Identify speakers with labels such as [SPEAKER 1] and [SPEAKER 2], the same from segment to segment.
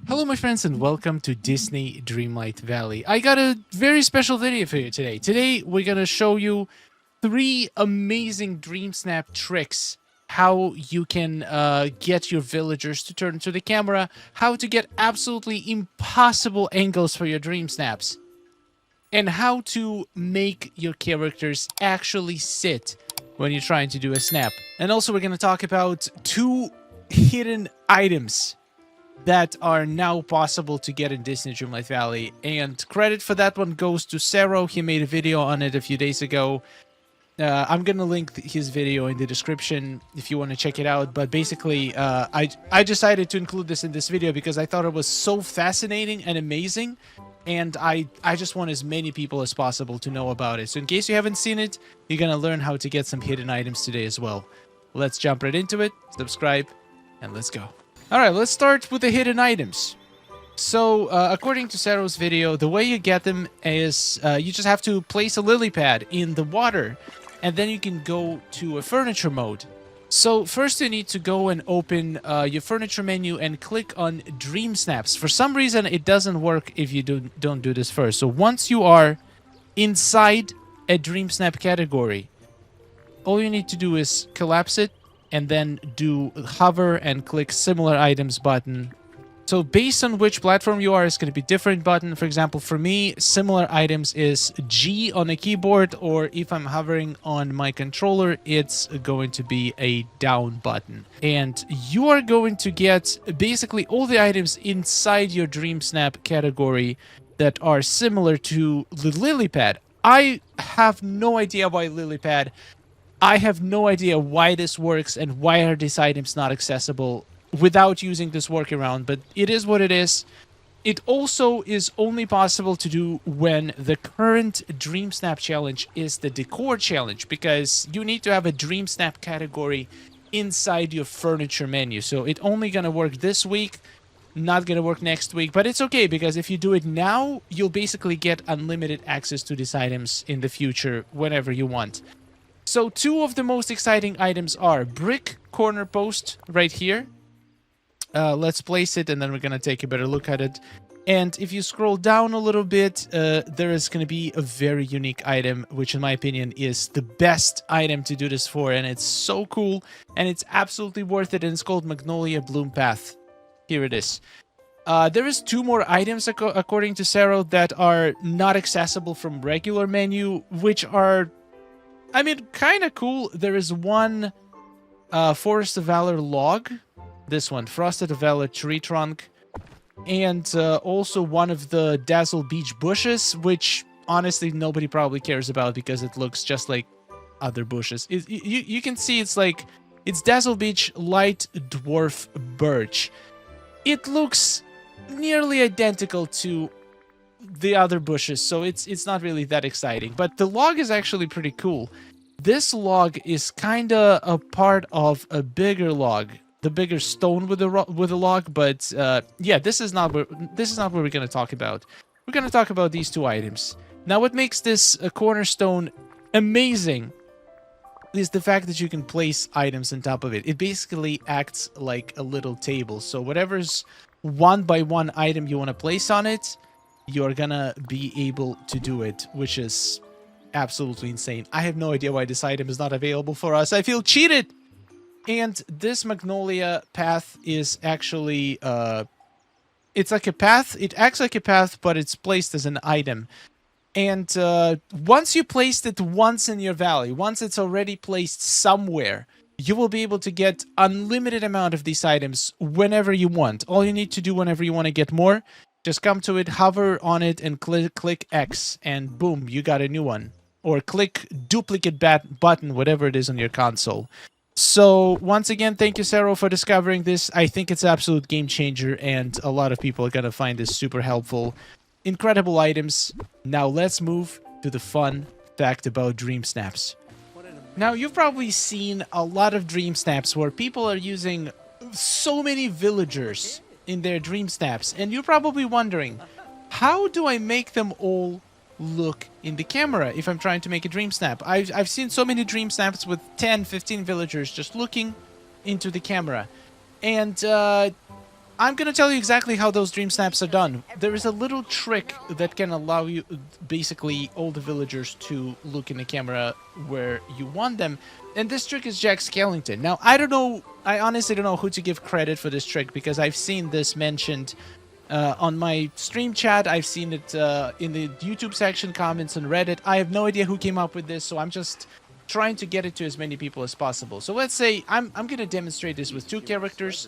[SPEAKER 1] Hello my friends and welcome to Disney Dreamlight Valley. I got a very special video for you today. Today we're gonna show you 3 amazing Dreamsnap tricks. How you can get your villagers to turn to the camera, how to get absolutely impossible angles for your Dreamsnaps, and how to make your characters actually sit when you're trying to do a snap. And also we're gonna talk about 2 hidden items that are now possible to get in Disney Dreamlight Valley. And credit for that one goes to Sero. He made a video on it a few days ago. I'm going to link his video in the description if you want to check it out. But basically, I decided to include this in this video because I thought it was so fascinating and amazing. And I just want as many people as possible to know about it. So in case you haven't seen it, you're going to learn how to get some hidden items today as well. Let's jump right into it. Subscribe, and let's go. Alright, let's start with the hidden items. So, according to Sero's video, the way you get them is you just have to place a lily pad in the water, and then you can go to a furniture mode. So, first you need to go and open your furniture menu and click on Dreamsnaps. For some reason, it doesn't work if you don't do this first. So, once you are inside a Dreamsnap category, all you need to do is collapse it, and then do hover and click similar items button. So based on which platform you are, it's going to be different button. For example, for me, similar items is G on a keyboard, or if I'm hovering on my controller, it's going to be a down button. And you are going to get basically all the items inside your Dreamsnap category that are similar to the lily pad. I have no idea why lily pad. I have no idea why this works and why are these items not accessible without using this workaround, but it is what it is. It also is only possible to do when the current Dreamsnap challenge is the decor challenge, because you need to have a Dreamsnap category inside your furniture menu. So it's only going to work this week, not going to work next week, but it's okay because if you do it now, you'll basically get unlimited access to these items in the future whenever you want. So 2 of the most exciting items are brick corner post right here. Let's place it and then we're going to take a better look at it. And if you scroll down a little bit, there is going to be a very unique item, which in my opinion is the best item to do this for. And it's so cool and it's absolutely worth it. And it's called Magnolia Bloom Path. Here it is. There is 2 more items according to Sero that are not accessible from regular menu, which are, I mean, kind of cool. There is one Forest of Valor log. This one, Frosted of Valor tree trunk. And also one of the Dazzle Beach bushes, which honestly nobody probably cares about because it looks just like other bushes. You can see it's Dazzle Beach Light Dwarf Birch. It looks nearly identical to the other bushes, so it's not really that exciting, but the log is actually pretty cool. This log is kind of a part of a bigger log, the bigger stone with the log, but yeah, this is not what we're going to talk about. We're going to talk about these 2 items. Now, what makes this a cornerstone amazing is the fact that you can place items on top of it. It basically acts like a little table, so whatever's 1 by 1 item you want to place on it, you're gonna be able to do it, which is absolutely insane. I have no idea why this item is not available for us. I feel cheated! And this Magnolia path is actually, it's like a path. It acts like a path, but it's placed as an item. And once you placed it once in your valley, once it's already placed somewhere, you will be able to get unlimited amount of these items whenever you want. All you need to do whenever you want to get more, just come to it, hover on it, and click X, and boom, you got a new one. Or click duplicate button, whatever it is on your console. So, once again, thank you, Sero, for discovering this. I think it's an absolute game changer, and a lot of people are going to find this super helpful. Incredible items. Now, let's move to the fun fact about Dreamsnaps. Now, you've probably seen a lot of Dreamsnaps where people are using so many villagers in their Dreamsnaps, and you're probably wondering, how do I make them all look in the camera if I'm trying to make a Dreamsnap? I've seen so many Dreamsnaps with 10, 15 villagers just looking into the camera, and I'm going to tell you exactly how those dream snaps are done. There is a little trick that can allow you, basically, all the villagers to look in the camera where you want them. And this trick is Jack Skellington. Now, I don't know, I honestly don't know who to give credit for this trick, because I've seen this mentioned on my stream chat. I've seen it in the YouTube section, comments on Reddit. I have no idea who came up with this, so I'm just trying to get it to as many people as possible. So let's say I'm going to demonstrate this with 2 characters,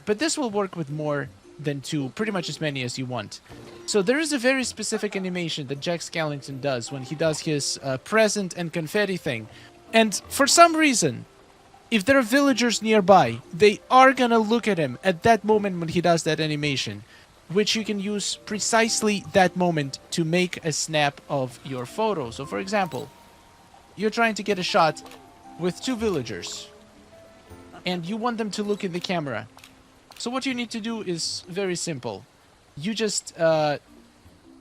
[SPEAKER 1] but this will work with more than 2, pretty much as many as you want. So there is a very specific animation that Jack Skellington does when he does his present and confetti thing. And for some reason, if there are villagers nearby, they are going to look at him at that moment when he does that animation, which you can use precisely that moment to make a snap of your photo. So for example, you're trying to get a shot with 2 villagers, and you want them to look in the camera. So what you need to do is very simple. You just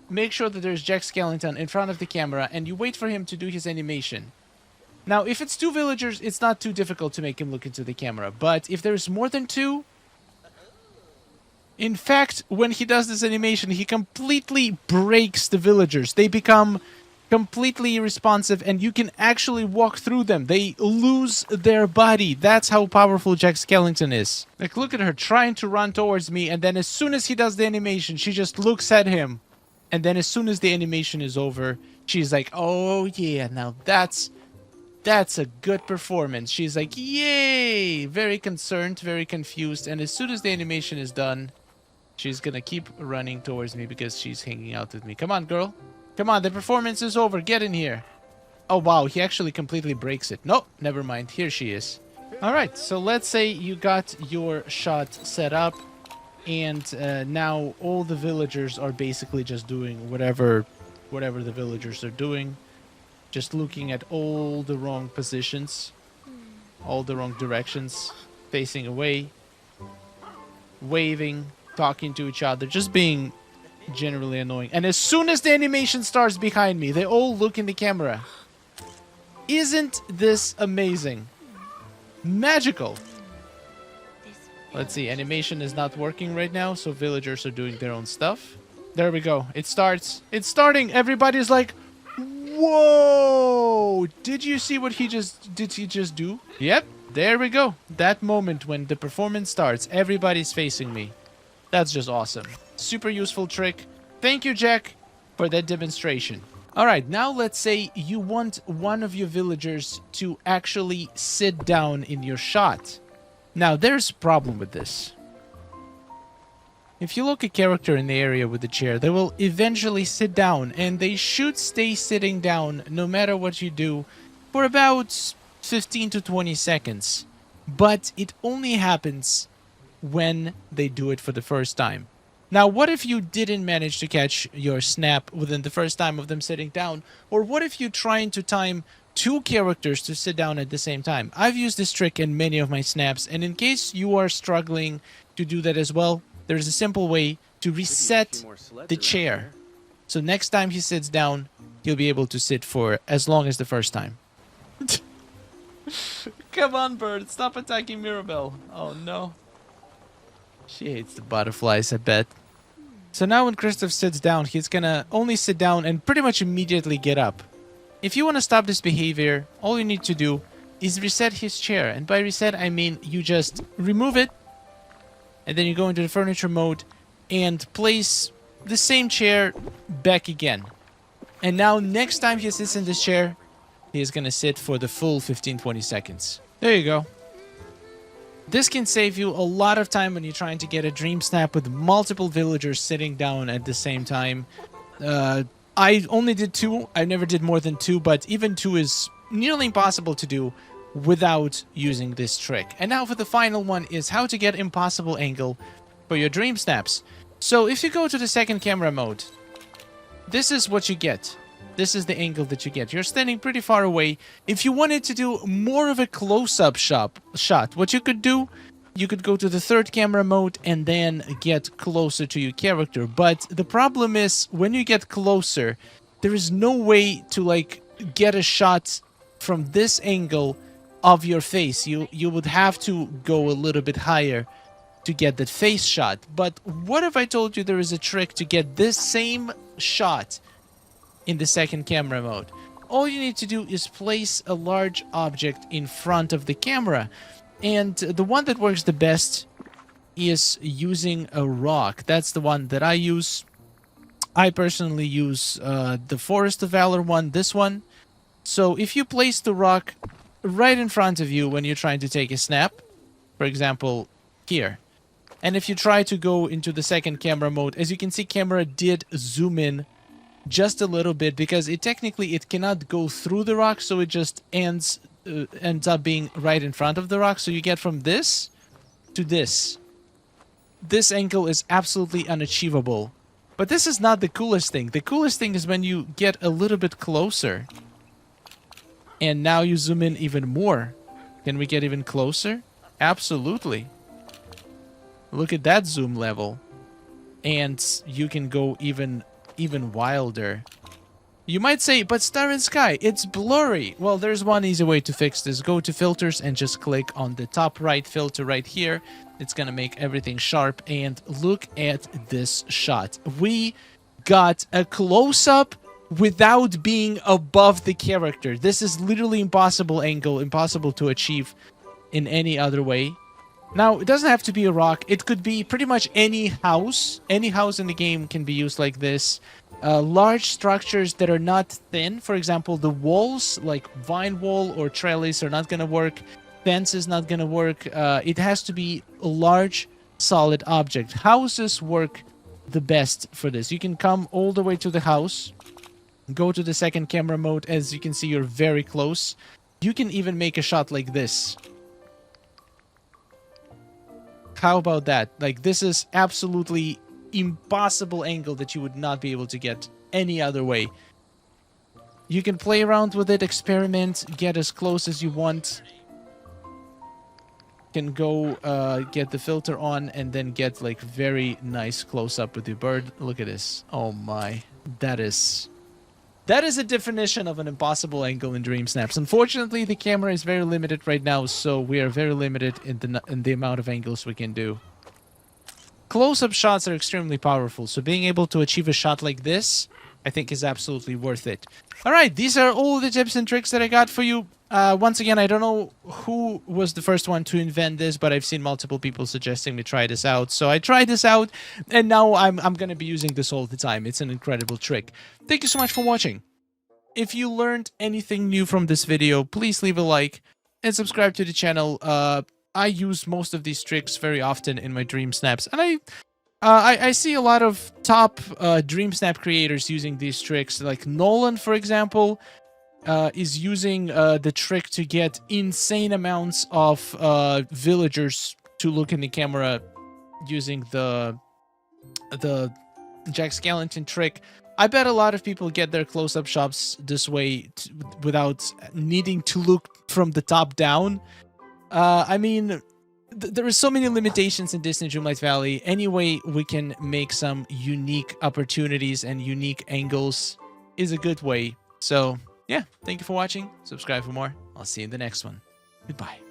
[SPEAKER 1] make sure that there's Jack Skellington in front of the camera, and you wait for him to do his animation. Now, if it's 2 villagers, it's not too difficult to make him look into the camera. But if there's more than 2... In fact, when he does this animation, he completely breaks the villagers. They become completely irresponsive, and you can actually walk through them. They lose their body. That's how powerful Jack Skellington is. Like, look at her trying to run towards me, and then as soon as he does the animation, she just looks at him. And then as soon as the animation is over, she's like, oh yeah, now that's a good performance. She's like, yay! Very concerned, very confused, and as soon as the animation is done, she's gonna keep running towards me because she's hanging out with me. Come on, girl. Come on, the performance is over. Get in here. Oh, wow. He actually completely breaks it. Nope, never mind. Here she is. All right, so let's say you got your shot set up, and now all the villagers are basically just doing whatever the villagers are doing. Just looking at all the wrong positions, all the wrong directions, facing away, waving, talking to each other, just being generally annoying. And as soon as the animation starts behind me, they all look in the camera. Isn't this amazing? Magical. Let's see, animation is not working right now, so villagers are doing their own stuff. There we go. It starts. It's starting. Everybody's like, whoa! Did you see what he just do? Yep, there we go. That moment when the performance starts, everybody's facing me. That's just awesome. Super useful trick. Thank you, Jack, for that demonstration. Alright, now let's say you want one of your villagers to actually sit down in your shot. Now, there's a problem with this. If you look a character in the area with the chair, they will eventually sit down, and they should stay sitting down no matter what you do for about 15 to 20 seconds. But it only happens when they do it for the first time. Now, what if you didn't manage to catch your snap within the first time of them sitting down? Or what if you're trying to time 2 characters to sit down at the same time? I've used this trick in many of my snaps, and in case you are struggling to do that as well, there's a simple way to reset the chair. So next time he sits down, he'll be able to sit for as long as the first time. Come on, bird. Stop attacking Mirabelle. Oh, no. She hates the butterflies, I bet. So now when Christoph sits down, he's gonna only sit down and pretty much immediately get up. If you want to stop this behavior, all you need to do is reset his chair. And by reset, I mean you just remove it, and then you go into the furniture mode and place the same chair back again. And now next time he sits in this chair, he is gonna sit for the full 15-20 seconds. There you go. This can save you a lot of time when you're trying to get a dream snap with multiple villagers sitting down at the same time. I only did 2. I never did more than 2, but even 2 is nearly impossible to do without using this trick. And now for the final one is how to get impossible angle for your dream snaps. So if you go to the second camera mode, this is what you get. This is the angle that you get. You're standing pretty far away. If you wanted to do more of a close-up shot, what you could do, you could go to the third camera mode and then get closer to your character. But the problem is, when you get closer, there is no way to, like, get a shot from this angle of your face. You would have to go a little bit higher to get that face shot. But what if I told you there is a trick to get this same shot in the second camera mode? All you need to do is place a large object in front of the camera. And the one that works the best is using a rock. That's the one that I use. I personally use the Forest of Valor one, this one. So if you place the rock right in front of you when you're trying to take a snap, for example, here, and if you try to go into the second camera mode, as you can see, camera did zoom in just a little bit because it cannot go through the rock, so it just ends up being right in front of the rock. So you get from this to this. This angle is absolutely unachievable. But this is not the coolest thing. The coolest thing is when you get a little bit closer. And now you zoom in even more. Can we get even closer? Absolutely. Look at that zoom level. And you can go even wilder. You might say, but Star and Sky, it's blurry. Well, there's one easy way to fix this. Go to filters and just click on the top right filter right here. It's gonna make everything sharp. And look at this shot. We got a close-up without being above the character. This is literally impossible angle, impossible to achieve in any other way. Now, it doesn't have to be a rock. It could be pretty much any house. Any house in the game can be used like this. Large structures that are not thin. For example, the walls, like vine wall or trellis, are not going to work. Fence is not going to work. It has to be a large, solid object. Houses work the best for this. You can come all the way to the house. Go to the second camera mode. As you can see, you're very close. You can even make a shot like this. How about that? Like, this is absolutely impossible angle that you would not be able to get any other way. You can play around with it, experiment, get as close as you want. Can go get the filter on and then get like very nice close-up with the bird. Look at this. Oh my. That is a definition of an impossible angle in Dreamsnaps. Unfortunately, the camera is very limited right now, so we are very limited in the amount of angles we can do. Close-up shots are extremely powerful, so being able to achieve a shot like this, I think, is absolutely worth it. Alright, these are all the tips and tricks that I got for you. Once again, I don't know who was the first one to invent this, but I've seen multiple people suggesting me try this out. So I tried this out, and now I'm going to be using this all the time. It's an incredible trick. Thank you so much for watching. If you learned anything new from this video, please leave a like and subscribe to the channel. I use most of these tricks very often in my Dreamsnaps, and I see a lot of top Dreamsnap creators using these tricks. Like Nolan, for example, is using the trick to get insane amounts of villagers to look in the camera using the Jack Skellington trick. I bet a lot of people get their close-up shots this way without needing to look from the top down. I mean, there are so many limitations in DISNEY Dreamlight Valley. Anyway, we can make some unique opportunities and unique angles is a good way. So, yeah, thank you for watching. Subscribe for more. I'll see you in the next one. Goodbye.